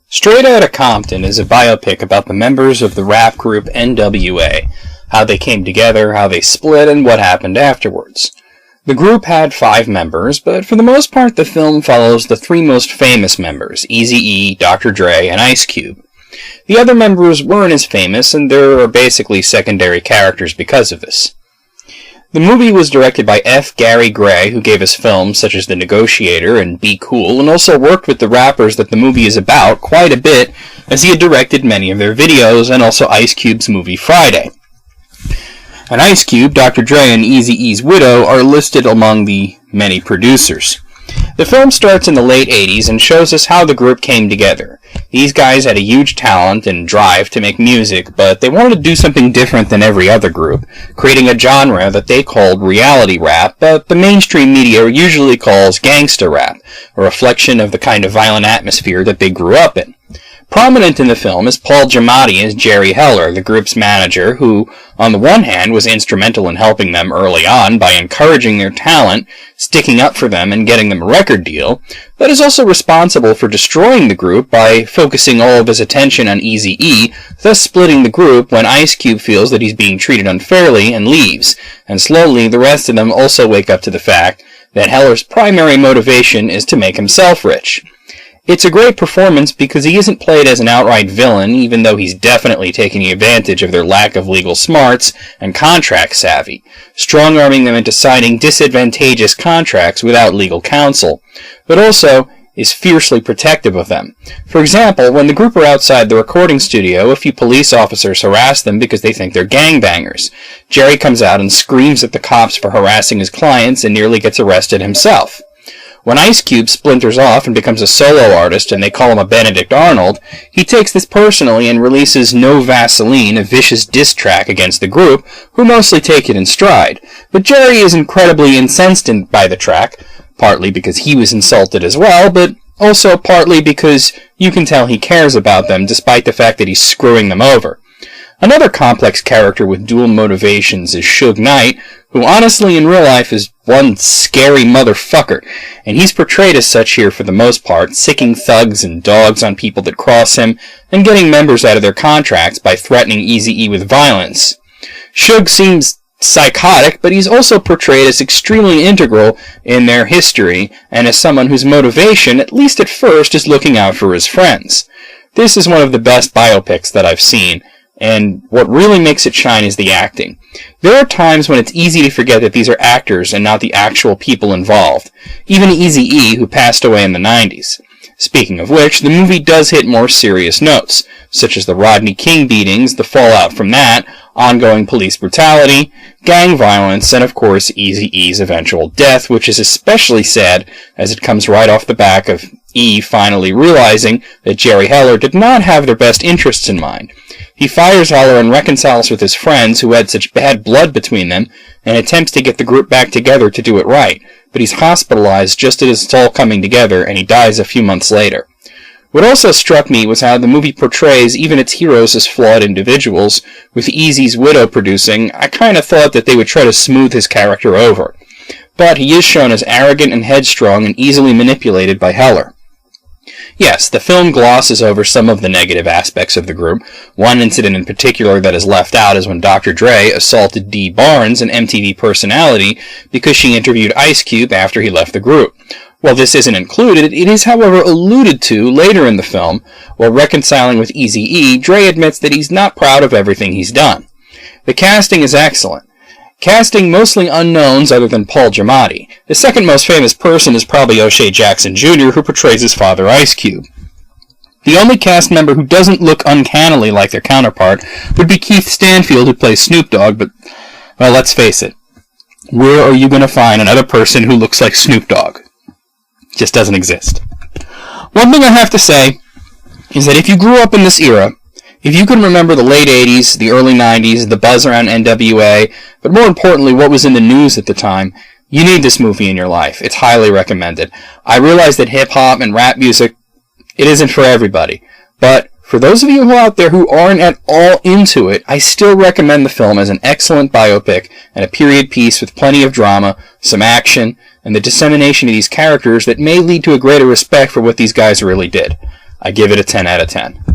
Straight Outta Compton is a biopic about the members of the rap group NWA, how they came together, how they split, and what happened afterwards. The group had 5 members, but for the most part the film follows the 3 most famous members, Eazy-E, Dr. Dre, and Ice Cube. The other members weren't as famous, and there are basically secondary characters because of this. The movie was directed by F. Gary Gray, who gave us films such as The Negotiator and Be Cool, and also worked with the rappers that the movie is about quite a bit, as he had directed many of their videos, and also Ice Cube's movie Friday. And Ice Cube, Dr. Dre, and Eazy-E's widow are listed among the many producers. The film starts in the late 80s and shows us how the group came together. These guys had a huge talent and drive to make music, but they wanted to do something different than every other group, creating a genre that they called reality rap, but the mainstream media usually calls gangsta rap, a reflection of the kind of violent atmosphere that they grew up in. Prominent in the film is Paul Giamatti as Jerry Heller, the group's manager, who, on the one hand, was instrumental in helping them early on by encouraging their talent, sticking up for them, and getting them a record deal, but is also responsible for destroying the group by focusing all of his attention on Eazy-E, thus splitting the group when Ice Cube feels that he's being treated unfairly and leaves, and slowly the rest of them also wake up to the fact that Heller's primary motivation is to make himself rich. It's a great performance because he isn't played as an outright villain, even though he's definitely taking advantage of their lack of legal smarts and contract savvy, strong-arming them into signing disadvantageous contracts without legal counsel, but also is fiercely protective of them. For example, when the group are outside the recording studio, a few police officers harass them because they think they're gangbangers. Jerry comes out and screams at the cops for harassing his clients and nearly gets arrested himself. When Ice Cube splinters off and becomes a solo artist and they call him a Benedict Arnold, he takes this personally and releases No Vaseline, a vicious diss track against the group, who mostly take it in stride. But Jerry is incredibly incensed by the track, partly because he was insulted as well, but also partly because you can tell he cares about them despite the fact that he's screwing them over. Another complex character with dual motivations is Suge Knight, who honestly in real life is one scary motherfucker, and he's portrayed as such here for the most part, sicking thugs and dogs on people that cross him, and getting members out of their contracts by threatening Eazy-E with violence. Suge seems psychotic, but he's also portrayed as extremely integral in their history, and as someone whose motivation, at least at first, is looking out for his friends. This is one of the best biopics that I've seen, and what really makes it shine is the acting. There are times when it's easy to forget that these are actors and not the actual people involved, even Eazy-E, who passed away in the 90s. Speaking of which, the movie does hit more serious notes, such as the Rodney King beatings, the fallout from that, ongoing police brutality, gang violence, and of course Eazy-E's eventual death, which is especially sad as it comes right off the back of E finally realizing that Jerry Heller did not have their best interests in mind. He fires Heller and reconciles with his friends who had such bad blood between them and attempts to get the group back together to do it right, but he's hospitalized just as it's all coming together and he dies a few months later. What also struck me was how the movie portrays even its heroes as flawed individuals, with Eazy's widow producing. I kind of thought that they would try to smooth his character over, but he is shown as arrogant and headstrong and easily manipulated by Heller. Yes, the film glosses over some of the negative aspects of the group. One incident in particular that is left out is when Dr. Dre assaulted Dee Barnes, an MTV personality, because she interviewed Ice Cube after he left the group. While this isn't included, it is however alluded to later in the film. While reconciling with Eazy-E, Dre admits that he's not proud of everything he's done. The casting is excellent. Casting mostly unknowns other than Paul Giamatti. The second most famous person is probably O'Shea Jackson Jr., who portrays his father Ice Cube. The only cast member who doesn't look uncannily like their counterpart would be Keith Stanfield, who plays Snoop Dogg, but, well, let's face it. Where are you going to find another person who looks like Snoop Dogg? Just doesn't exist. One thing I have to say is that if you grew up in this era, if you can remember the late 80s, the early 90s, the buzz around NWA, but more importantly, what was in the news at the time, you need this movie in your life. It's highly recommended. I realize that hip-hop and rap music, it isn't for everybody. But for those of you out there who aren't at all into it, I still recommend the film as an excellent biopic and a period piece with plenty of drama, some action, and the dissemination of these characters that may lead to a greater respect for what these guys really did. I give it a 10 out of 10.